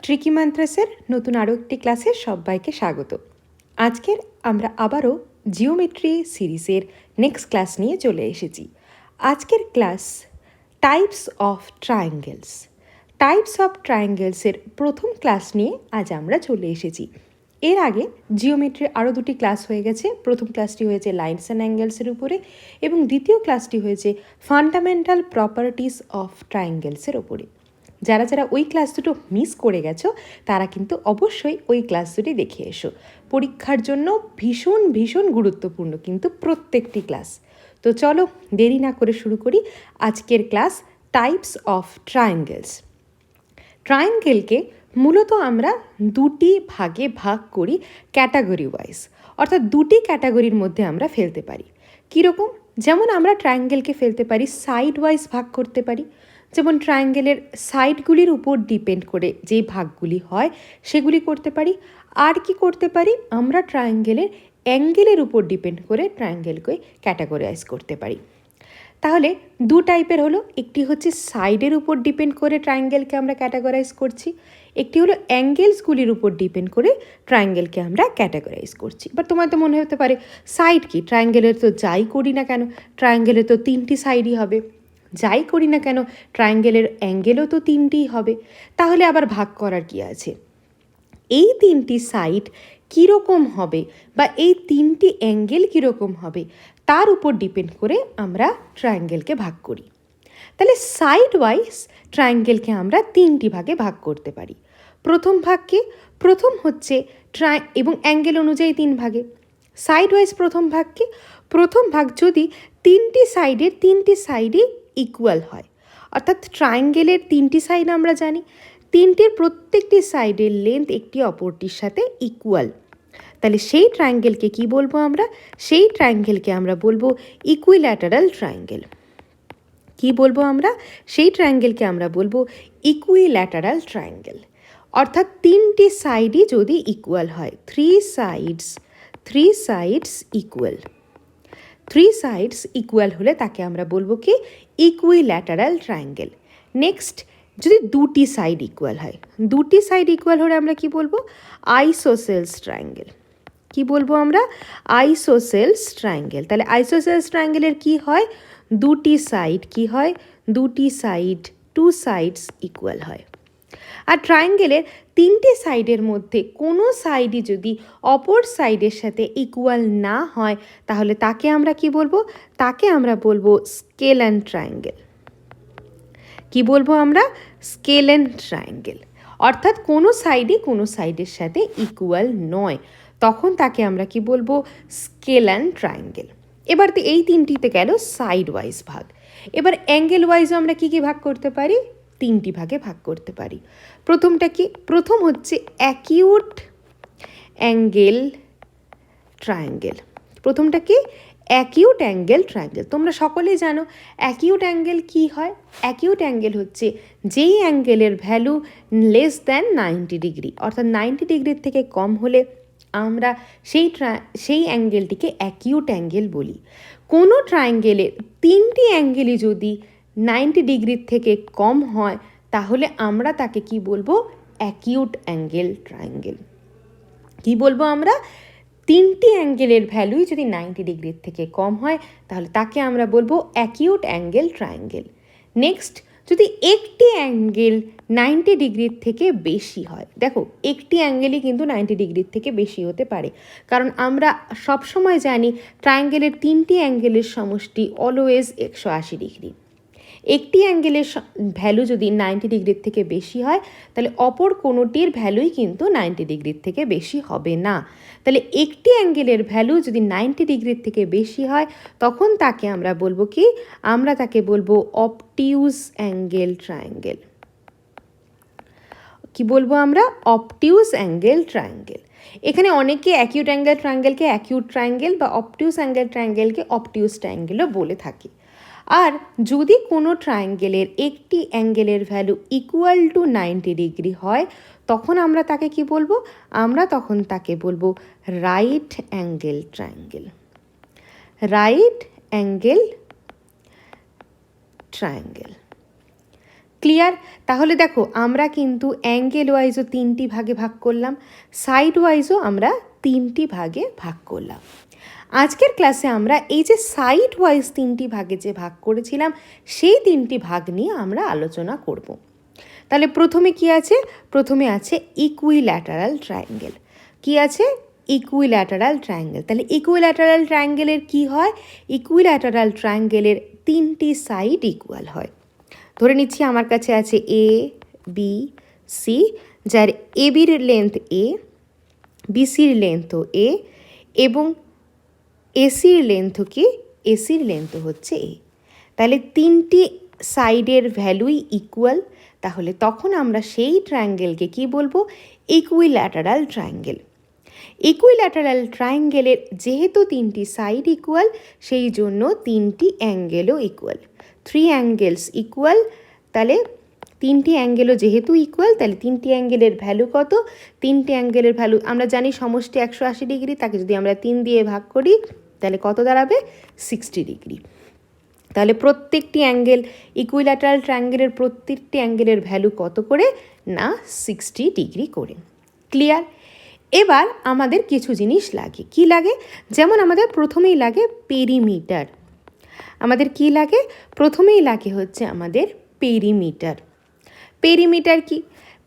Tricky মান্ত্রাসের নতুন আরও একটি ক্লাসে সবাইকে স্বাগত। আজকের আমরা আবারও জিওমেট্রি সিরিজের নেক্সট ক্লাস নিয়ে চলে এসেছি। আজকের ক্লাস টাইপস অফ ট্রায়াঙ্গেলস। টাইপস অফ ট্রায়াঙ্গেলসের প্রথম ক্লাস নিয়ে আজ আমরা চলে এসেছি। এর আগে জিওমেট্রির আরও দুটি ক্লাস হয়ে গেছে। প্রথম ক্লাসটি হয়েছে লাইনস অ্যান্ড অ্যাঙ্গেলসের উপরে এবং দ্বিতীয় ক্লাসটি হয়েছে ফান্ডামেন্টাল প্রপার্টিস অফ ট্রায়াঙ্গেলসের উপরে। যারা যারা ওই ক্লাস দুটো মিস করে গেছো তারা কিন্তু অবশ্যই ওই ক্লাস দুটি দেখে এসো। পরীক্ষার জন্য ভীষণ ভীষণ গুরুত্বপূর্ণ কিন্তু প্রত্যেকটি ক্লাস। তো চলো দেরি না করে শুরু করি আজকের ক্লাস টাইপস অফ ট্রায়াঙ্গেলস। ট্রায়াঙ্গেলকে মূলত আমরা দুটি ভাগে ভাগ করি ক্যাটাগরি ওয়াইজ, অর্থাৎ দুটি ক্যাটাগরির মধ্যে আমরা ফেলতে পারি। কীরকম? যেমন আমরা ট্রায়াঙ্গেলকে ফেলতে পারি সাইড ওয়াইজ ভাগ করতে পারি, যেমন ট্রায়াঙ্গেলের সাইডগুলির উপর ডিপেন্ড করে যে ভাগগুলি হয় সেগুলি করতে পারি। আর কি করতে পারি? আমরা ট্রায়াঙ্গেলের অ্যাঙ্গেলের উপর ডিপেন্ড করে ট্রায়াঙ্গেলকে ক্যাটাগরাইজ করতে পারি। তাহলে দু টাইপের হলো, একটি হচ্ছে সাইডের উপর ডিপেন্ড করে ট্রায়াঙ্গেলকে আমরা ক্যাটাগরাইজ করছি, একটি হলো অ্যাঙ্গেলসগুলির উপর ডিপেন্ড করে ট্রায়াঙ্গেলকে আমরা ক্যাটাগরাইজ করছি। এবার তোমার তো মনে হতে পারে সাইড কি? ট্রায়াঙ্গেলের তো যাই করি না কেন ট্রায়াঙ্গেলের তো তিনটি সাইডই হবে, যাই করি না কেন ট্রায়াঙ্গেলের অ্যাঙ্গেলও তো তিনটিই হবে, তাহলে আবার ভাগ করার কি আছে? এই তিনটি সাইড কীরকম হবে বা এই তিনটি অ্যাঙ্গেল কীরকম হবে তার উপর ডিপেন্ড করে আমরা ট্রায়াঙ্গেলকে ভাগ করি। তাহলে সাইড ওয়াইজ ট্রায়াঙ্গেলকে আমরা তিনটি ভাগে ভাগ করতে পারি। প্রথম ভাগকে, প্রথম হচ্ছে এবং অ্যাঙ্গেল অনুযায়ী তিন ভাগে। সাইড ওয়াইজ প্রথম ভাগকে, প্রথম ভাগ যদি তিনটি সাইডই ইকুয়াল হয়, অর্থাৎ ট্রায়াঙ্গেলের তিনটি সাইড আমরা জানি তিনটির প্রত্যেকটি সাইডের লেন্থ একটি অপরটির সাথে ইকুয়াল, তাহলে সেই ট্রায়াঙ্গেলকে কি বলবো আমরা? সেই ট্রায়াঙ্গেলকে আমরা বলবো ইকুইল্যাটারাল ট্রায়াঙ্গেল। কি বলবো আমরা? সেই ট্রায়াঙ্গেলকে আমরা বলবো ইকুইল্যাটারাল ট্রায়াঙ্গেল। অর্থাৎ তিনটি সাইডই যদি ইকুয়াল হয়, three sides equal, three sides equal হলে তাকে আমরা বলবো কি? Equilateral triangle. নেক্সট, যদি দুটি সাইড ইকুয়াল হয়, দুটি সাইড ইকুয়াল হলে আমরা কি বলবো? আইসোসেলস ট্রায়াঙ্গেল। কি বলবো আমরা? আইসোসেলস ট্রায়াঙ্গেল। তাহলে আইসোসেলস ট্রায়াঙ্গেলের কি হয়? দুটি সাইড কি হয়? দুটি সাইড, টু সাইডস ইকুয়াল হয়। আর ট্রায়াঙ্গেলের তিনটে সাইডের মধ্যে কোনো সাইডই যদি অপর সাইডের সাথে ইকুয়াল না হয় তাহলে তাকে আমরা কি বলবো? তাকে আমরা বলবো স্কেলেন ট্রায়াঙ্গেল। কি বলবো আমরা? স্কেলেন ট্রায়াঙ্গেল। অর্থাৎ কোনো সাইডই কোনো সাইডের সাথে ইকুয়াল নয়, তখন তাকে আমরা কি বলবো? স্কেলেন ট্রায়াঙ্গেল। এবার তো এই তিনটিতে গেল সাইড ওয়াইজ ভাগ। এবার অ্যাঙ্গেল ওয়াইজও আমরা কি কি ভাগ করতে পারি? তিনটি ভাগে ভাগ করতে পারি। প্রথমটা কি? প্রথম হচ্ছে অ্যাকিউট অ্যাঙ্গেল ট্রায়াঙ্গেল। প্রথমটা কি? Acute angle triangle. তোমরা সকলেই জানো অ্যাকিউট অ্যাঙ্গেল কি হয়। অ্যাকিউট অ্যাঙ্গেল হচ্ছে যেই অ্যাঙ্গেলের ভ্যালু লেস দ্যান 90 ডিগ্রি, অর্থাৎ 90 ডিগ্রির থেকে কম হলে আমরা সেই অ্যাঙ্গেলটিকে অ্যাকিউট অ্যাঙ্গেল বলি। কোনো ট্রায়াঙ্গেলের তিনটি অ্যাঙ্গেলই যদি 90 ডিগ্রির থেকে কম হয় তাহলে আমরা তাকে কি বলবো? Acute angle triangle. কি বলবো আমরা? তিনটি অ্যাঙ্গেলের ভ্যালুই যদি 90 ডিগ্রির থেকে কম হয় তাহলে তাকে আমরা বলবো অ্যাকিউট অ্যাঙ্গেল ট্রায়াঙ্গেল। নেক্সট, যদি একটি অ্যাঙ্গেল 90 ডিগ্রির থেকে বেশি হয়, দেখো একটি অ্যাঙ্গেলই কিন্তু 90 ডিগ্রির থেকে বেশি হতে পারে, কারণ আমরা সবসময় জানি ট্রায়াঙ্গেলের তিনটি অ্যাঙ্গেলের সমষ্টি অলওয়েজ 180 ডিগ্রি। একটি অ্যাঙ্গেলের ভ্যালু যদি 90 ডিগ্রির থেকে বেশি হয় তাহলে অপর কোনোটির ভ্যালুই কিন্তু 90 ডিগ্রির থেকে বেশি হবে না। তাহলে একটি অ্যাঙ্গেলের ভ্যালু যদি 90 ডিগ্রির থেকে বেশি হয় তখন তাকে আমরা বলবো কি? আমরা তাকে বলবো অবটিউস অ্যাঙ্গেল ট্রায়াঙ্গেল। কি বলবো আমরা? অবটিউস অ্যাঙ্গেল ট্রায়াঙ্গেল। এখানে অনেকে অ্যাকিউট অ্যাঙ্গেল ট্রায়াঙ্গেলকে অ্যাকিউট ট্রায়াঙ্গেল বা অবটিউস অ্যাঙ্গেল ট্রায়াঙ্গেলকে অবটিউস ট্রায়াঙ্গেলও বলে থাকে। আর যদি কোনো ট্রায়াঙ্গেলের একটি অ্যাঙ্গেলের ভ্যালু ইকুয়াল টু 90 ডিগ্রি হয় তখন আমরা তাকে কি বলবো? আমরা তখন তাকে বলবো right angle triangle. Right angle triangle. Clear? তাহলে দেখো আমরা কিন্তু অ্যাঙ্গেল ওয়াইজও 3টি ভাগে ভাগ করলাম, সাইড ওয়াইজও আমরা 3টি ভাগে ভাগ করলাম। আজকের ক্লাসে আমরা এই যে সাইড ওয়াইজ 3টি ভাগে যে ভাগ করেছিলাম সেই 3টি ভাগ নিয়ে আমরা আলোচনা করব। তাহলে প্রথমে কি আছে? প্রথমে আছে ইকুইল্যাটারাল ট্রায়াঙ্গেল। কি আছে? Equilateral triangle. তাহলে ইকুইল্যাটারাল ট্রায়াঙ্গেলের কি হয়? ইকুইল্যাটারাল ট্রায়াঙ্গেলের 3টি সাইড ইকুয়াল হয়। ধরে নিচ্ছি আমার কাছে আছে এ বি সি, যার এ বির লেন্থ এ, বিসির লেন্থও এ এবং এসির লেন্থ কি? এসির লেন্থ হচ্ছে এ। তাহলে 3টি সাইডের ভ্যালুই ইকুয়াল। তাহলে তখন আমরা সেই ট্রায়াঙ্গেলকে কি বলবো? Equilateral triangle. ইকুইল্যাটারাল ট্রায়াঙ্গেলের যেহেতু 3টি সাইড ইকুয়াল, সেই জন্য 3টি অ্যাঙ্গেলও ইকুয়াল। 3 angles equal. তাহলে 3টি অ্যাঙ্গেলও যেহেতু ইকুয়াল, তাহলে 3টি অ্যাঙ্গেলের ভ্যালু কত? 3টি অ্যাঙ্গেলের ভ্যালু আমরা জানি সমষ্টি 180 ডিগ্রি, তাকে যদি আমরা 3 দিয়ে ভাগ করি তাহলে কত দাঁড়াবে? 60 ডিগ্রি। তাহলে প্রত্যেকটি অ্যাঙ্গেল, ইকুইল্যাটারাল ট্রায়াঙ্গেলের প্রত্যেকটি অ্যাঙ্গেলের ভ্যালু কত করে? না 60 ডিগ্রি করে। ক্লিয়ার? এবার আমাদের কিছু জিনিস লাগে। কি লাগে? যেমন আমাদের প্রথমেই লাগে পেরিমিটার। আমাদের কি লাগে? প্রথমেই লাগে হচ্ছে আমাদের পেরিমিটার। পেরিমিটার কি?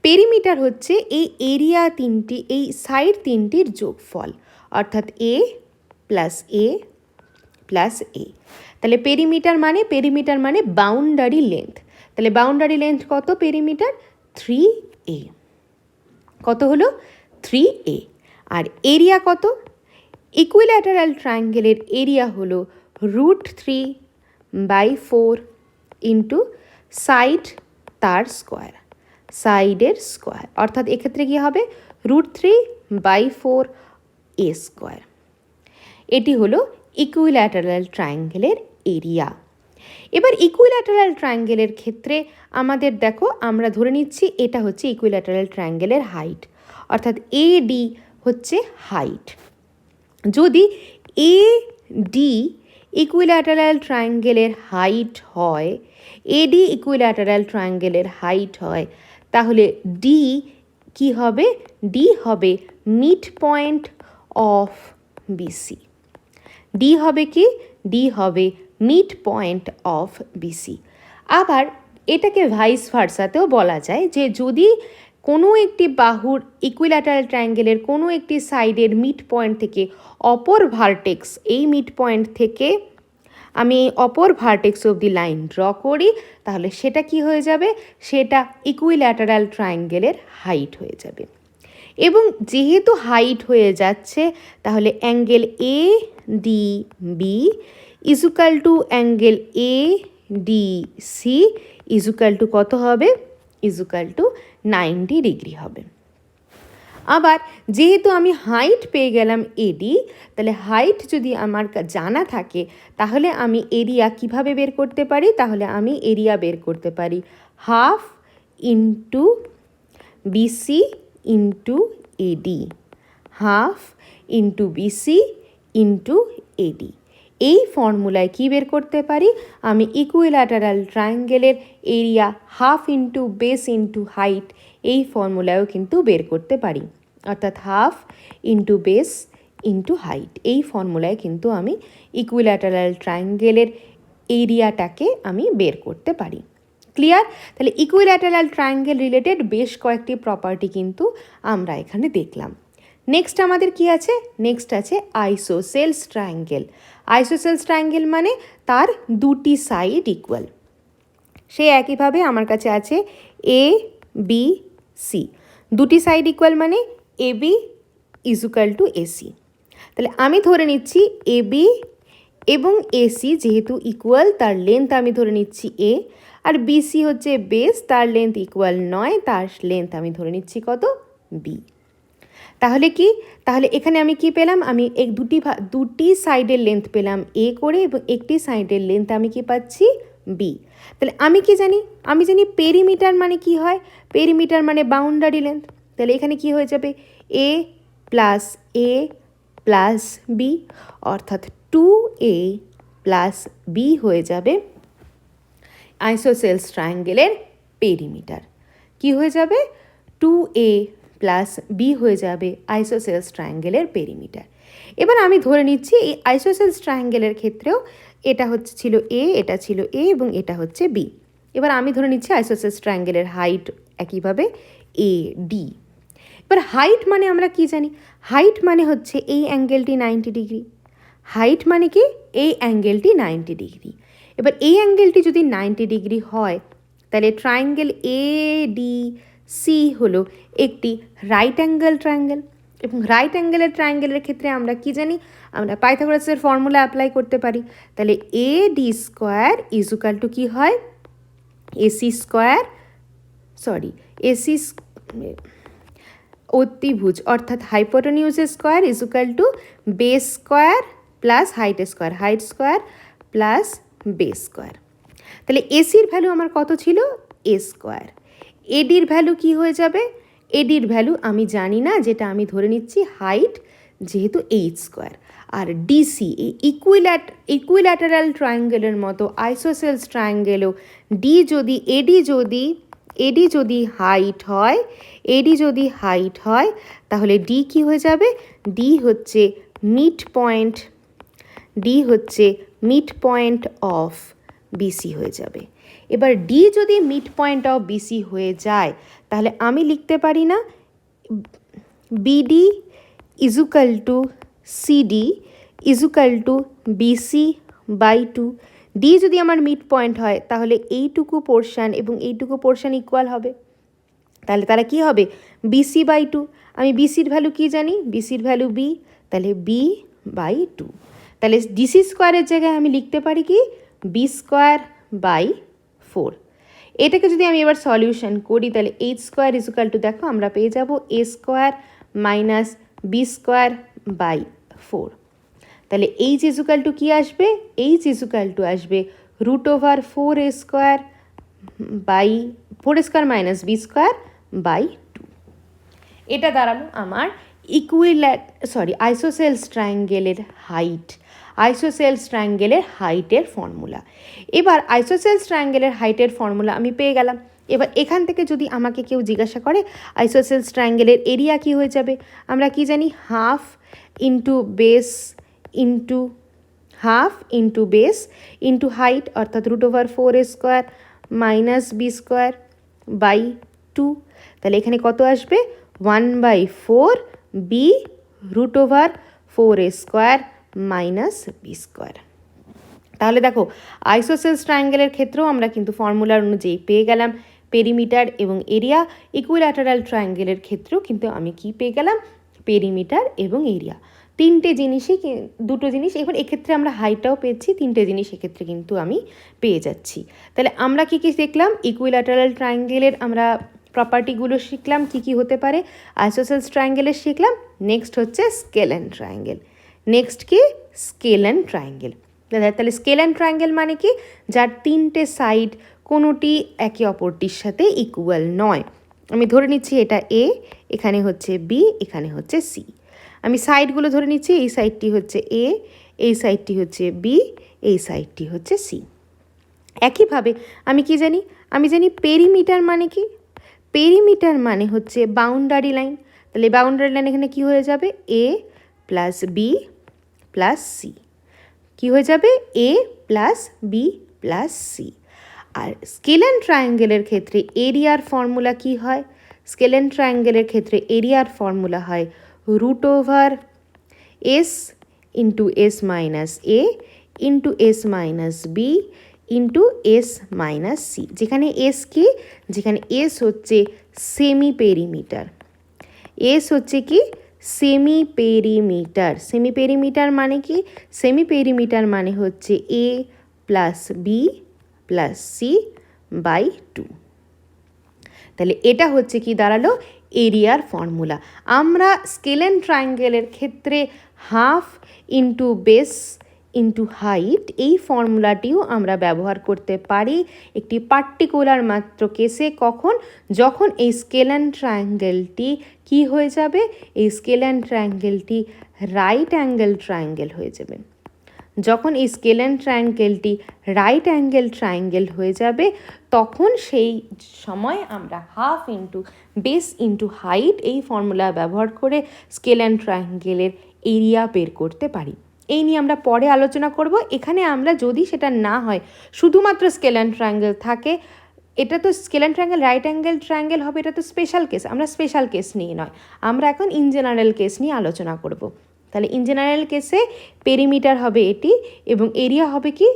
পেরিমিটার হচ্ছে এই এরিয়া 3টি, এই সাইড 3টির যোগফল, অর্থাৎ এ প্লাস এ প্লাস এ। তাহলে পেরিমিটার মানে বাউন্ডারি লেন্থ। তাহলে বাউন্ডারি লেন্থ কত পেরিমিটার? 3a। কত হলো? 3a। আর এরিয়া কত? ইকুইল্যাটারাল ট্রায়াঙ্গেলের এরিয়া হলো √3/4 ইন্টু সাইড তার স্কোয়ার, সাইডের স্কোয়ার, অর্থাৎ এক্ষেত্রে কী হবে? √3/4 a স্কোয়ার। এটি হলো ইকুইল্যাটারাল ট্রায়াঙ্গেলের এরিয়া। এবার ইকুইল্যাটারাল ট্রায়াঙ্গেলের ক্ষেত্রে আমাদের দেখো, আমরা ধরে নিচ্ছি এটা হচ্ছে ইকুইল্যাটারাল ট্রায়াঙ্গেলের হাইট, অর্থাৎ এডি হচ্ছে হাইট। যদি এডি ইকুইল্যাটারাল ট্রায়াঙ্গেলের হাইট হয়, এডি ইকুইল্যাটারাল ট্রায়াঙ্গেলের হাইট হয়, তাহলে ডি কি হবে? ডি হবে mid point of BC. D হবে কি? ডি হবে মিড পয়েন্ট অফ বিসি। আবার এটাকে ভাইস ভার্সাতেও বলা যায় যে যদি কোনো একটি বাহুর ইকুইল্যাটারাল ট্রায়াঙ্গেলের কোনো একটি সাইডের মিড পয়েন্ট থেকে অপর ভার্টেক্স, এই মিড পয়েন্ট থেকে আমি এই অপর ভার্টেক্স অবধি লাইন ড্র করি, তাহলে সেটা কি হয়ে যাবে? সেটা ইকুইল্যাটারাল ট্রায়াঙ্গেলের হাইট হয়ে যাবে। এবং যেহেতু হাইট হয়ে যাচ্ছে, তাহলে angle A D B equal to angle A D C equal to কত হবে? ইজুকাল টু 90 ডিগ্রি হবে। আবার যেহেতু আমি হাইট পেয়ে গেলাম এডি, তাহলে হাইট যদি আমার জানা থাকে, তাহলে আমি এরিয়া কিভাবে বের করতে পারি? তাহলে আমি এরিয়া বের করতে পারি half into BC into AD, half into BC into AD. এই ফর্মুলায় কি বের করতে পারি? আমি ইকুইল্যাটারাল ট্রায়াঙ্গেলের area half into base into height, এই ফর্মুলায়ও কিন্তু বের করতে পারি, অর্থাৎ half into base into height. এই ফর্মুলায় কিন্তু আমি ইকুইল্যাটারাল ট্রায়াঙ্গেলের এরিয়াটাকে আমি বের করতে পারি। ক্লিয়ার? তাহলে ইকুইল্যাটারাল ট্রায়াঙ্গেল রিলেটেড বেশ কয়েকটি প্রপার্টি কিন্তু আমরা এখানে দেখলাম। নেক্সট আমাদের কি আছে? নেক্সট আছে আইসোসেলস ট্রায়াঙ্গেল। আইসোসেলস ট্রায়াঙ্গেল মানে তার 2টি সাইড ইকুয়াল। সে একইভাবে আমার কাছে আছে এ বি সি, 2টি সাইড ইকুয়াল মানে A B equal to AC. তাহলে আমি ধরে নিচ্ছি এ বি এবং এসি যেহেতু ইকুয়াল, তার লেন্থ আমি ধরে নিচ্ছি এ, আর বিসি হচ্ছে বেস, তার লেন্থ ইকুয়াল নয়, তার লেন্থ আমি ধরে নিচ্ছি কত? বি। তাহলে কি? তাহলে এখানে আমি কি পেলাম? আমি দুটি সাইডের লেন্থ পেলাম এ করে, এবং একটি সাইডের লেন্থ আমি কি পাচ্ছি? বি। তাহলে আমি কি জানি? আমি জানি পেরিমিটার মানে কি হয়? পেরিমিটার মানে বাউন্ডারি লেন্থ। তাহলে এখানে কি হয়ে যাবে? এ প্লাস বি, অর্থাৎ 2a প্লাস বি হয়ে যাবে আইসোসেলস ট্রায়াঙ্গেলের পেরিমিটার। কি হয়ে যাবে? 2a প্লাস বি হয়ে যাবে আইসোসেলস ট্রায়াঙ্গেলের পেরিমিটার। এবার আমি ধরে নিচ্ছি এই আইসোসেলস ট্রায়াঙ্গেলের ক্ষেত্রেও এটা ছিল এ, এটা ছিল এ এবং এটা হচ্ছে বি। এবার আমি ধরে নিচ্ছি আইসোসেলস ট্রায়াঙ্গেলের হাইট একইভাবে এ ডি। এবার হাইট মানে আমরা কি জানি? হাইট মানে হচ্ছে এই অ্যাঙ্গেলটি 90 ডিগ্রি। হাইট মানে কি? এই অ্যাঙ্গেলটি 90 ডিগ্রি। এবার এই অ্যাঙ্গেলটি যদি 90 ডিগ্রি হয় তাহলে ট্রায়াঙ্গেল এ ডি সি হলো একটি রাইট অ্যাঙ্গেল ট্রায়াঙ্গেল। এবং রাইট অ্যাঙ্গেলের ট্রায়াঙ্গেলের ক্ষেত্রে আমরা কি জানি? আমরা পাইথাগোরাসের ফর্মুলা অ্যাপ্লাই করতে পারি। তাহলে A D square equal to কী হয়? এসি স্কোয়ার, এসি অতিভুজ অর্থাৎ হাইপোটেনিউসের square equal to base square plus height square plus base square. তাহলে এসির ভ্যালু আমার কত ছিল? এ স্কোয়ার। এডির ভ্যালু কি হয়ে যাবে? এডির ভ্যালু আমি জানি না, যেটা আমি ধরে নিচ্ছি হাইট যেহেতু এইচ স্কোয়ার। আর ডিসি এই ইকুইল্যাটারাল ট্রায়াঙ্গেলের মতো আইসোসেলস ট্রায়াঙ্গেলও এডি যদি হাইট হয় তাহলে ডি কি হয়ে যাবে? ডি হচ্ছে মিড পয়েন্ট অফ বিসি হয়ে যাবে। এবার ডি যদি মিড পয়েন্ট অফ বিসি হয়ে যায় তাহলে আমি লিখতে পারি না BD equal to CD equal to BC by 2। D যদি আমার মিড পয়েন্ট হয় তাহলে এইটুকু পোর্শান এবং এইটুকু পোর্শান ইকুয়াল হবে। তাহলে তারা কি হবে? BC by 2। আমি বিসির ভ্যালু কি জানি? বিসির ভ্যালু বি, তাহলে বি বাই 2। তাহলে ডিসি স্কোয়ারের জায়গায় আমি লিখতে পারি কি? B square by 4। এটাকে যদি আমি এবার সলিউশন করি তাহলে এইচ স্কোয়ার ইজুকাল টু, দেখো আমরা পেয়ে যাব A square minus B square by 4। তাহলে এইচ ইজুকাল টু কী আসবে? এইচ ইজুকাল টু আসবে √4a square by 4 square minus B square by 2। এটা দাঁড়ালো আমার আইসোসেলস ট্রায়াঙ্গেলের হাইটের ফর্মুলা। এবার আইসোসেলস ট্রায়াঙ্গেলের হাইটের ফর্মুলা আমি পেয়ে গেলাম। এবার এখান থেকে যদি আমাকে কেউ জিজ্ঞাসা করে আইসোসেলস ট্রায়াঙ্গেলের এরিয়া কি হয়ে যাবে, আমরা কি জানি? Half into base into height অর্থাৎ √4a square minus B square by 2। তাহলে এখানে কত আসবে? 1/4 B √4a square minus B square. তাহলে দেখো আইসোসেলস ট্রায়াঙ্গেলের ক্ষেত্রেও আমরা কিন্তু ফর্মুলার অনুযায়ী পেয়ে গেলাম পেরিমিটার এবং এরিয়া। ইকুইল্যাটারাল ট্রায়াঙ্গেলের ক্ষেত্রেও কিন্তু আমি কি পেয়ে গেলাম? পেরিমিটার এবং এরিয়া। দুটো জিনিস। এখন এক্ষেত্রে আমরা হাইটটাও পেয়েছি, তিনটে জিনিস এক্ষেত্রে কিন্তু আমি পেয়ে যাচ্ছি। তাহলে আমরা কি দেখলাম? ইকুইল্যাটারাল ট্রায়াঙ্গেলের আমরা প্রপার্টিগুলো শিখলাম, কি হতে পারে। আইসোসেলস ট্রায়াঙ্গেলের শিখলাম। নেক্সট হচ্ছে স্কেলেন ট্রায়াঙ্গেল। তাহলে স্কেলেন ট্রায়াঙ্গেল মানে কি? যার তিনটে সাইড কোনোটি একে অপরটির সাথে ইকুয়াল নয়। আমি ধরে নিচ্ছি এটা এ, এখানে হচ্ছে বি, এখানে হচ্ছে সি। আমি সাইডগুলো ধরে নিচ্ছি, এই সাইডটি হচ্ছে এ, এই সাইডটি হচ্ছে বি, এই সাইডটি হচ্ছে সি। একইভাবে আমি কি জানি? আমি জানি পেরিমিটার মানে কি? পেরিমিটার মানে হচ্ছে বাউন্ডারি লাইন। তাহলে বাউন্ডারি লাইন এখানে কি হয়ে যাবে? এ প্লাস বি প্লাস সি। কী হয়ে যাবে? এ প্লাস বি প্লাস সি। আর স্কেলেন ট্রায়াঙ্গেলের ক্ষেত্রে এরিয়ার ফর্মুলা কি হয়? স্কেলেন ট্রায়াঙ্গেলের ক্ষেত্রে এরিয়ার ফর্মুলা হয় √s into S minus A into S minus B into S minus C. যেখানে এস কি? যেখানে এস হচ্ছে সেমি পেরিমিটার। এস হচ্ছে কি? সেমি পেরিমিটার মানে কি? সেমি পেরিমিটার মানে হচ্ছে A plus B plus C by 2। তাহলে এটা হচ্ছে কি দাঁড়ালো? এরিয়ার ফর্মুলা। আমরা স্কেলেন ট্রায়াঙ্গেলের ক্ষেত্রে half into base into height এই ফর্মুলাটিও আমরা ব্যবহার করতে পারি একটি পার্টিকুলার মাত্র কেসে। কখন? যখন এই স্কেলেন ট্রায়াঙ্গেলটি কি হয়ে যাবে? এই স্কেলেন ট্রায়াঙ্গেলটি রাইট অ্যাঙ্গেল ট্রায়াঙ্গেল হয়ে যাবে। যখন এই স্কেলেন ট্রায়াঙ্গেলটি রাইট অ্যাঙ্গেল ট্রায়াঙ্গেল হয়ে যাবে তখন সেই সময় আমরা half into base into height এই ফর্মুলা ব্যবহার করে স্কেল অ্যান্ড ট্রায়াঙ্গেলের এরিয়া বের করতে পারি। এই নিয়ে আমরা পরে আলোচনা করব। এখানে আমরা যদি সেটা না হয়, শুধুমাত্র স্কেল অ্যান্ড ট্রায়াঙ্গেল থাকে, এটা তো scale and triangle right angle triangle হবে, এটা তো স্পেশাল কেস। আমরা স্পেশাল কেস নিয়ে নয়, আমরা এখন ইন জেনারেল কেস নিয়ে আলোচনা করব। তাহলে ইন জেনারেল কেসে পেরিমিটার হবে এটি এবং এরিয়া হবে কি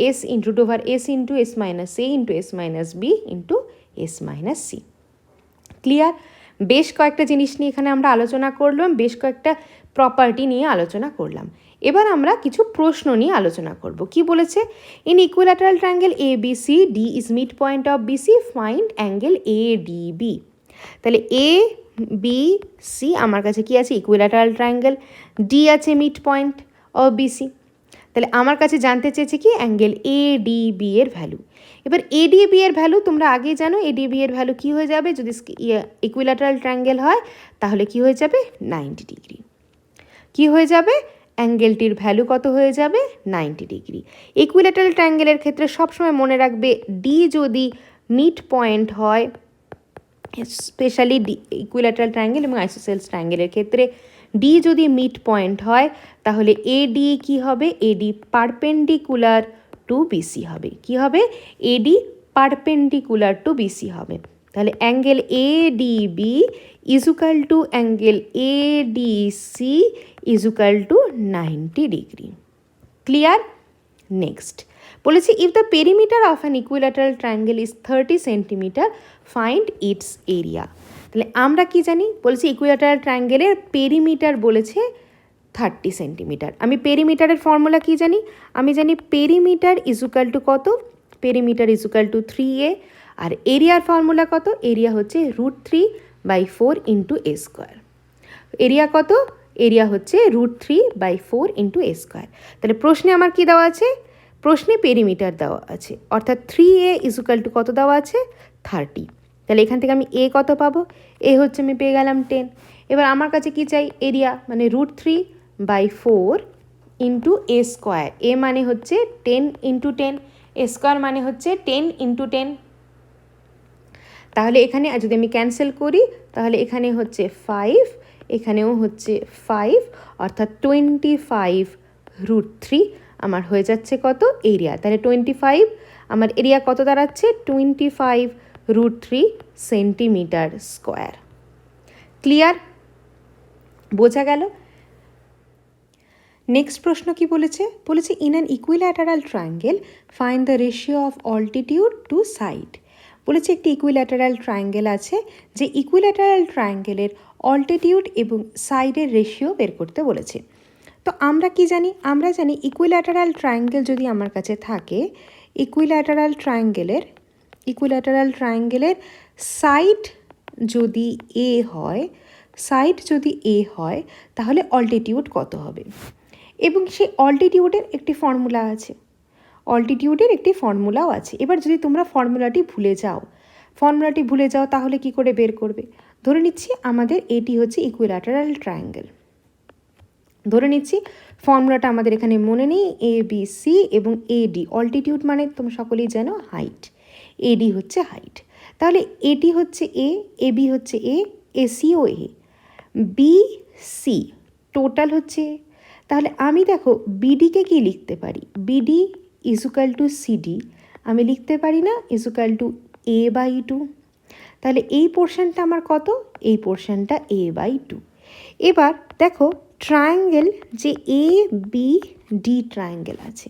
S into root over S into S minus A into S minus B into S minus C. Clear? বেশ কয়েকটা জিনিস নিয়ে এখানে আমরা আলোচনা করলাম, বেশ কয়েকটা প্রপার্টি নিয়ে আলোচনা করলাম। এবার আমরা কিছু প্রশ্ন নিয়ে আলোচনা করব। কি বলেছে? In equilateral triangle A B C D is mid point of B C, find angle A D B. তাহলে এ বি সি আমার কাছে কি আছে? Equilateral triangle. ডি আছে mid point of B C. তাহলে আমার কাছে জানতে চেয়েছে কি অ্যাঙ্গেল এ ডি বি এর ভ্যালু। এবার এ ডি বি এর ভ্যালু তোমরা আগেই জানো, এ ডি বি এর ভ্যালু কী হয়ে যাবে? যদি ইকুইল্যাটারাল ট্রায়াঙ্গেল হয় তাহলে কি হয়ে যাবে? 90 ডিগ্রি। কি হয়ে যাবে? অ্যাঙ্গেলটির ভ্যালু কত হয়ে যাবে? 90 ডিগ্রি। ইকুইল্যাটারাল ট্রায়াঙ্গেলের ক্ষেত্রে সবসময় মনে রাখবে ডি যদি মিড পয়েন্ট হয়, স্পেশালি ডি ইকুইল্যাটারাল ট্রায়াঙ্গেল এবং আইসোসেলস ট্রায়াঙ্গেলের ক্ষেত্রে ডি যদি মিড পয়েন্ট হয় তাহলে এডি কি হবে? এডি পারপেন্ডিকুলার টু বিসি হবে। কি হবে? এডি পারপেন্ডিকুলার টু বিসি হবে। তাহলে angle ADB equal to angle ADC equal to 90 degree. Clear? Next বলেছি if the perimeter of an equilateral triangle is 30 centimetre, find its area. তাহলে আমরা কি জানি? বলেছি ইকুইল্যাটারাল ট্রায়াঙ্গেলের পেরিমিটার বলেছে 30 সেন্টিমিটার। আমি পেরিমিটারের ফর্মুলা কি জানি? আমি জানি পেরিমিটার ইজুকাল টু কত? Perimeter equal to 3a। আর এরিয়ার ফর্মুলা কত? এরিয়া হচ্ছে √3/4 ইন্টু এ স্কোয়ার। এরিয়া কত? এরিয়া হচ্ছে √3/4 ইন্টু এ স্কোয়ার। তাহলে প্রশ্নে আমার কি দেওয়া আছে? প্রশ্নে পেরিমিটার দেওয়া আছে, অর্থাৎ 3a ইজুকাল টু কত দেওয়া আছে? 30। তাহলে এখান থেকে আমি এ কত পাবো? এ হচ্ছে আমি পেয়ে গেলাম 10। এবার আমার কাছে কি চাই? এরিয়া, মানে √3/4 ইন্টু এ স্কোয়ার। এ মানে হচ্ছে 10 ইন্টু 10, এ স্কোয়ার মানে হচ্ছে 10 ইন্টু 10। তাহলে এখানে যদি আমি ক্যান্সেল করি তাহলে এখানে হচ্ছে 5, এখানেও হচ্ছে 5, অর্থাৎ 25√3 আমার হয়ে যাচ্ছে কত? এরিয়া। তাহলে 25 আমার এরিয়া কত দাঁড়াচ্ছে? 25√3 সেন্টিমিটার স্কোয়ার। ক্লিয়ার? বোঝা গেল? নেক্সট প্রশ্ন কি বলেছে? বলেছে in an equilateral triangle find the ratio of altitude to side. বলেছে একটি ইকুইল্যাটারাল ট্রায়াঙ্গেল আছে, যে ইকুইল্যাটারাল ট্রায়াঙ্গেলের অল্টিটিউড এবং সাইডের রেশিও বের করতে বলেছে। তো আমরা কি জানি? আমরা জানি ইকুইল্যাটারাল ট্রায়াঙ্গেল যদি আমার কাছে থাকে, ইকুইল্যাটারাল ট্রায়াঙ্গেলের সাইড যদি এ হয়, তাহলে অল্টিটিউড কত হবে? এবং সেই অল্টিটিউডের একটি ফর্মুলাও আছে। এবার যদি তোমরা ফর্মুলাটি ভুলে যাও তাহলে কি করে বের করবে? ধরে নিচ্ছি আমাদের এটি হচ্ছে ইকুইল্যাটারাল ট্রায়াঙ্গেল। ধরে নিচ্ছি ফর্মুলাটা আমাদের এখানে মনে নেই, এ বি সি এবং এডি। অল্টিটিউড মানে তোমরা সকলেই জানো হাইট, এডি হচ্ছে হাইট। তাহলে এটি হচ্ছে এ, এবি হচ্ছে এ, এসিও এ, বি সি টোটাল হচ্ছে। তাহলে আমি দেখো বিডিকে কি লিখতে পারি? বিডি ইজুকাল টু সিডি আমি লিখতে পারি না? Equal to a/2। তাহলে এই পোর্শনটা আমার কত? এই পোর্শনটা a/2। এবার দেখো ট্রায়াঙ্গেল যে এ বি ডি ট্রায়াঙ্গেল আছে,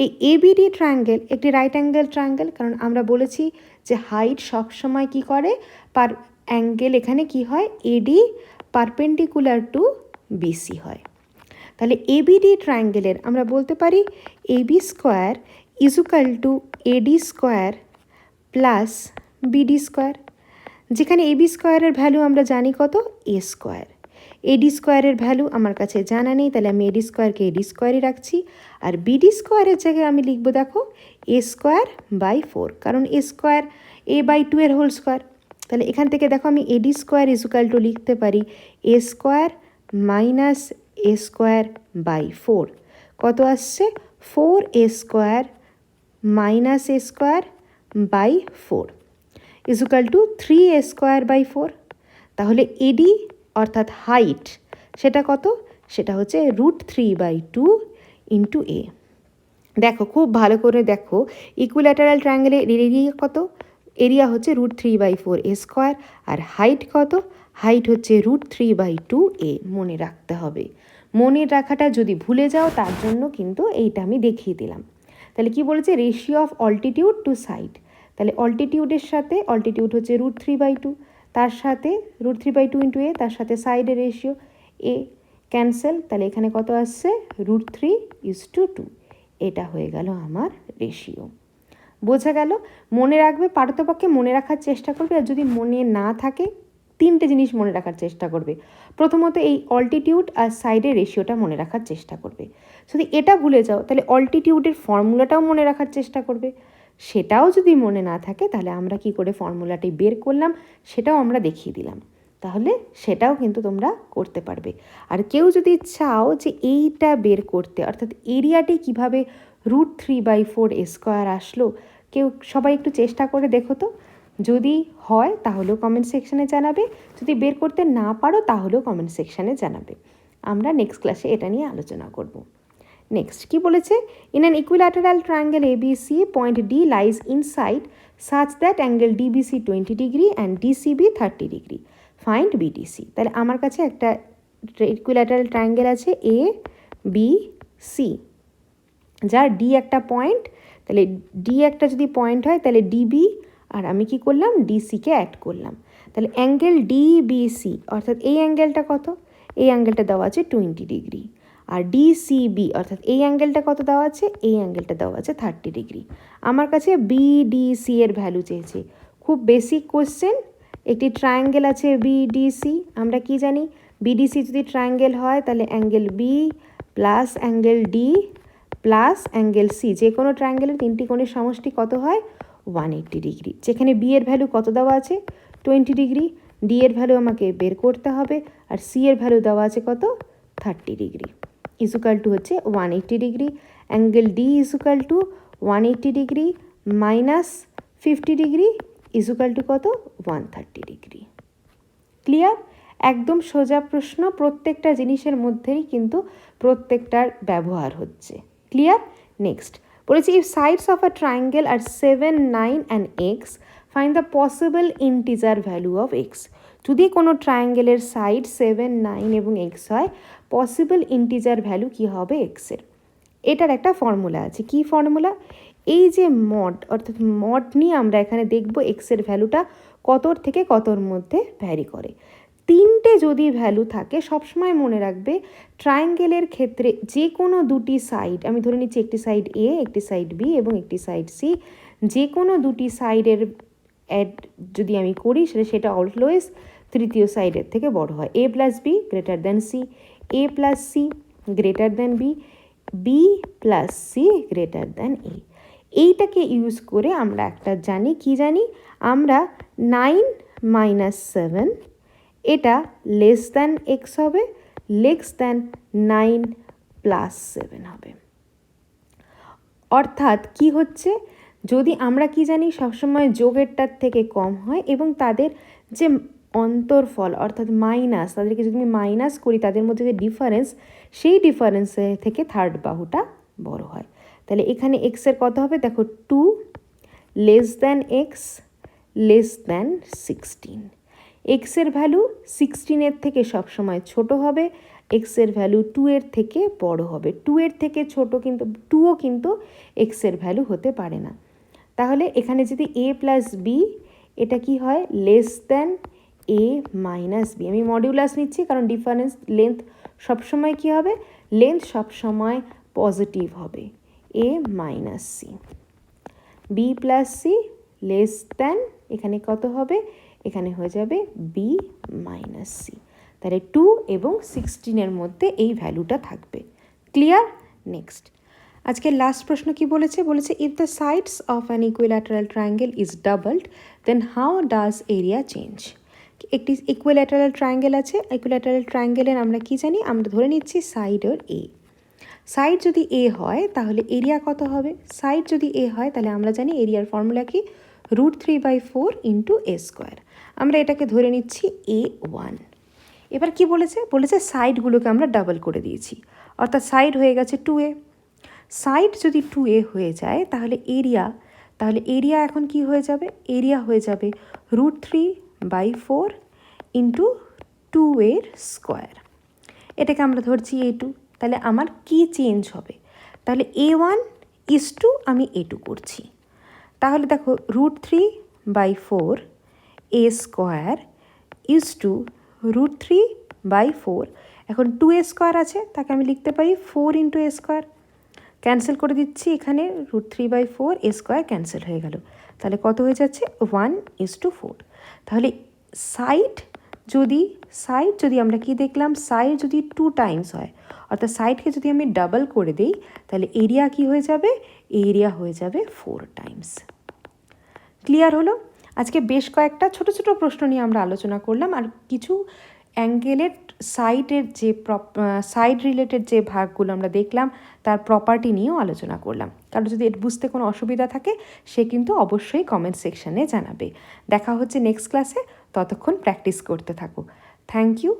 এই এ বি ডি ট্রায়াঙ্গেল একটি রাইট অ্যাঙ্গেল ট্রায়াঙ্গেল, কারণ আমরা বলেছি যে হাইট সবসময় কি করে? পার অ্যাঙ্গেল এখানে কি হয়? এডি পারপেন্ডিকুলার টু বিসি হয়। তাহলে এবিডি ট্রায়াঙ্গেলের আমরা বলতে পারি AB square equal to AD square plus BD square, যেখানে এবি স্কোয়ারের ভ্যালু আমরা জানি কত? এ স্কোয়ার। এডি স্কোয়ারের ভ্যালু আমার কাছে জানা নেই, তাহলে আমি এডি স্কোয়ারকে এডি স্কোয়ারই রাখছি। আর বিডি স্কোয়ারের জায়গায় আমি লিখবো দেখো a²/4, কারণ এ স্কোয়ার a/2 এর হোল স্কোয়ার। তাহলে এখান থেকে দেখো আমি এডি স্কোয়ার ইজুকাল টু লিখতে পারি a² মাইনাস a²/4। কত আসছে? 4a² minus a² by 4 equal to 3a square by 4। তাহলে এডি অর্থাৎ হাইট সেটা কত? সেটা হচ্ছে √3/2 ইন্টু এ। দেখো খুব ভালো করে দেখো, ইকুইল্যাটারাল ট্রায়াঙ্গেলের এরিয়া কত? এরিয়া হচ্ছে √3/4 এ স্কোয়ার, আর হাইট কত? হাইট হচ্ছে √3/2 এ। মনে রাখতে হবে, মনে রাখাটা যদি ভুলে যাও তার জন্য কিন্তু এইটা আমি দেখিয়ে দিলাম। তাহলে কি বলেছে? Ratio of altitude to side. তাহলে অল্টিটিউডের সাথে, অল্টিটিউড হচ্ছে √3/2, তার সাথে √3/2 ইন্টু এ, তার সাথে সাইডের রেশিও এ ক্যান্সেল। তাহলে এখানে কত আসছে? √3:2। এটা হয়ে গেল আমার রেশিও। বোঝা গেল? মনে রাখবে, পারতপক্ষে মনে রাখার চেষ্টা করবে। আর যদি মনে না থাকে, 3টে জিনিস মনে রাখার চেষ্টা করবে। প্রথমত এই অল্টিটিউড আর সাইডের রেশিওটা মনে রাখার চেষ্টা করবে। যদি এটা ভুলে যাও তাহলে অল্টিটিউডের ফর্মুলাটাও মনে রাখার চেষ্টা করবে। সেটাও যদি মনে না থাকে তাহলে আমরা কি করে ফর্মুলাটি বের করলাম সেটাও আমরা দেখিয়ে দিলাম। তাহলে সেটাও কিন্তু তোমরা করতে পারবে। আর কেউ যদি চাও যে এইটা বের করতে, অর্থাৎ এরিয়াটি কিভাবে √3/4 এ স্কোয়ার আসলো, সবাই একটু চেষ্টা করে দেখো তো। যদি হয় তাহলেও কমেন্ট সেকশানে জানাবে, যদি বের করতে না পারো তাহলেও কমেন্ট সেকশানে জানাবে। আমরা নেক্সট ক্লাসে এটা নিয়ে আলোচনা করব। নেক্সট কি বলেছে? In an equilateral triangle ABC, point D lies inside such that angle DBC 20 degree and DCB 30 degree, find BDC. তাহলে আমার কাছে একটা ইকুইল্যাটারাল ট্রায়াঙ্গেল আছে এ বি সি, যার ডি একটা পয়েন্ট। তাহলে ডি একটা যদি পয়েন্ট হয় তাহলে ডিবি আর আমি কি করলাম? ডিসিকে অ্যাড করলাম। তাহলে অ্যাঙ্গেল ডিবিসি অর্থাৎ এই অ্যাঙ্গেলটা কত? এই অ্যাঙ্গেলটা দেওয়া আছে 20 ডিগ্রি। আর ডিসিবি অর্থাৎ এই অ্যাঙ্গেলটা কত দেওয়া আছে? এই অ্যাঙ্গেলটা দেওয়া আছে 30 ডিগ্রি। আমার কাছে বিডিসি এর ভ্যালু চেয়েছে। খুব বেসিক কোশ্চেন। একটি ট্রায়াঙ্গেল আছে বিডিসি, আমরা কি জানি? বিডিসি যদি ট্রায়াঙ্গেল হয় তাহলে angle B plus angle D plus angle C, যে কোনো ট্রায়াঙ্গেলের 3টি কোণের সমষ্টি কত হয়? 180 ডিগ্রি। যেখানে বি এর ভ্যালু কত দেওয়া আছে? 20 ডিগ্রি। ডি এর ভ্যালু আমাকে বের করতে হবে, আর সি এর ভ্যালু দেওয়া আছে কত? 30 ডিগ্রি। ইজুকাল টু হচ্ছে 180 degree. Angle D equal to 180 degree minus 50 degree equal to কত? 130 ডিগ্রি। ক্লিয়ার? একদম সোজা প্রশ্ন, প্রত্যেকটা জিনিসের মধ্যেই কিন্তু প্রত্যেকটার ব্যবহার হচ্ছে। ক্লিয়ার? নেক্সট বলেছি, if sides of a triangle are 7, 9 and x, find the possible integer value of x. যদি কোনো ট্রায়াঙ্গেলের সাইড 7, 9 এবং এক্স হয়, পসিবল ইন্টিজার ভ্যালু কী হবে এক্সের? এটার একটা ফর্মুলা আছে। কি ফর্মুলা? এই যে মড, অর্থাৎ মড নিয়ে আমরা এখানে দেখব এক্সের ভ্যালুটা কতর থেকে কতর মধ্যে ভ্যারি করে। 3টে যদি ভ্যালু থাকে, সবসময় মনে রাখবে ট্রায়াঙ্গেলের ক্ষেত্রে যে কোনো দুটি সাইড, আমি ধরে নিচ্ছি একটি সাইড এ, একটি সাইড বি এবং একটি সাইড সি, যে কোনো দুটি সাইডের অ্যাড যদি আমি করি সেটা অলওয়েজ তৃতীয় সাইডের থেকে বড় হয়। A plus B greater than C, A plus C greater than B, B plus C greater than A. এইটাকে ইউজ করে আমরা একটা জানি, কি জানি আমরা? 9 মাইনাস 7 এটা লেস দ্যান এক্স হবে, লেস দ্যান 9 প্লাস 7 হবে। অর্থাৎ কি হচ্ছে? যদি আমরা কি জানি সবসময় যোগেরটার থেকে কম হয় এবং তাদের যে অন্তরফল অর্থাৎ মাইনাস, তাদেরকে যদি আমি মাইনাস করি তাদের মধ্যে যে ডিফারেন্স, সেই ডিফারেন্সের থেকে থার্ড বাহুটা বড় হয়। তাহলে এখানে এক্সের কত হবে? দেখো 2 less than x less than 16। এক্সের ভ্যালু 16-এর থেকে সবসময় ছোট হবে, এক্সের ভ্যালু 2 এর থেকে বড় হবে। 2 এর থেকে ছোট কিন্তু 2ও কিন্তু এক্সের ভ্যালু হতে পারে না। তাহলে এখানে যদি এ প্লাস বি, এটা কি হয়? Less than a minus B. আমি মডিউলাস নিচ্ছি কারণ ডিফারেন্স লেন্থ সবসময় কি হবে? লেন্থ সবসময় পজিটিভ হবে। A minus C, B plus C less than, এখানে কত হবে? এখানে হয়ে যাবে বি মাইনাস সি। তাহলে 2 এবং 16-এর মধ্যে এই ভ্যালুটা থাকবে। ক্লিয়ার? নেক্সট আজকের লাস্ট প্রশ্ন কি বলেছে? বলেছে if the sides of an equilateral triangle is doubled then how does area change. একটি ইকুইল্যাটারাল ট্রায়াঙ্গেল আছে, ইকুইল্যাটারাল ট্রায়াঙ্গেলের আমরা কি জানি? আমরা ধরে নিচ্ছি সাইডের এ। সাইড যদি এ হয় তাহলে এরিয়া কত হবে? সাইড যদি এ হয় তাহলে আমরা জানি এরিয়ার ফর্মুলা কি? √3/4 ইন্টু এ স্কোয়ার। আমরা এটাকে ধরে নিচ্ছি A1। এবার কি বলেছে, বলেছে সাইডগুলোকে আমরা ডাবল করে দিয়েছি, অর্থাৎ সাইড হয়ে গেছে 2a। সাইড যদি 2a হয়ে যায় তাহলে এরিয়া এখন কি হয়ে যাবে, এরিয়া হয়ে যাবে √3/4 ইন্টু 2a স্কোয়ার। এটাকে আমরা ধরছি A2। তাহলে আমার কি চেঞ্জ হবে, তাহলে A1:2 আমি A2 করছি। তাহলে দেখো √3/4 a স্কোয়ার = √3/4। এখন 2a স্কোয়ার আছে, তাকে আমি লিখতে পারি 4 ইন্টু a স্কোয়ার। ক্যান্সেল করে দিচ্ছি, এখানে √3/4 a স্কোয়ার ক্যান্সেল হয়ে গেল। তাহলে কত হয়ে যাচ্ছে, 1:4। তাহলে সাইড যদি আমরা কি দেখলাম, সাইড যদি 2 টাইমস হয়, অর্থাৎ সাইডকে যদি আমি ডাবল করে দিই, তাহলে এরিয়া কি হয়ে যাবে, এরিয়া হয়ে যাবে 4 টাইমস। ক্লিয়ার হলো? আজকে বেশ কয়েকটা ছোট ছোট প্রশ্ন নিয়ে আমরা আলোচনা করলাম, আর কিছু অ্যাঙ্গেলের সাইড রিলেটেড যে ভাগগুলো আমরা দেখলাম তার প্রপার্টি নিয়েও আলোচনা করলাম। কারণ যদি এর বুঝতে কোনো অসুবিধা থাকে সে কিন্তু অবশ্যই কমেন্ট সেকশানে জানাবে। দেখা হচ্ছে নেক্সট ক্লাসে, ততক্ষণ প্র্যাকটিস করতে থাকো। Thank you.